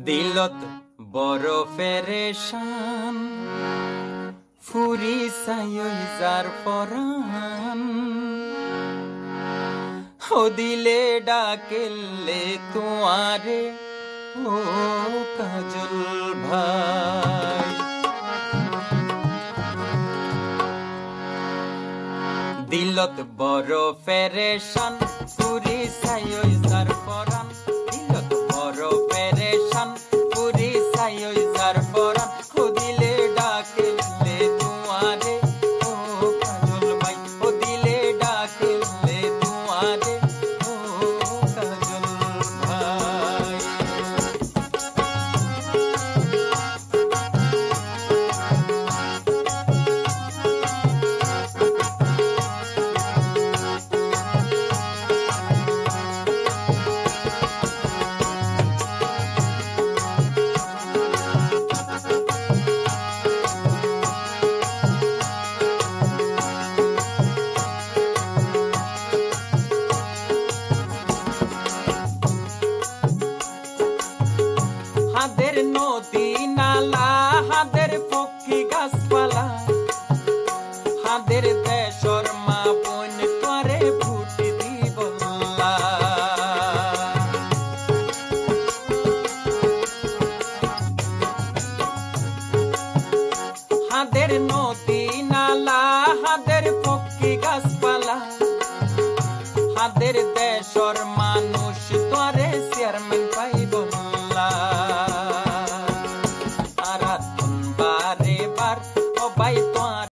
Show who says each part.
Speaker 1: দিলত বড় ফেরেশান ফুরি সাইয়ই যার পরাণ ও দিলে ডাকেলে তোমারে ও কাজল ভাই দিলত বড় ফেরেশান ফুরি সাইয়ই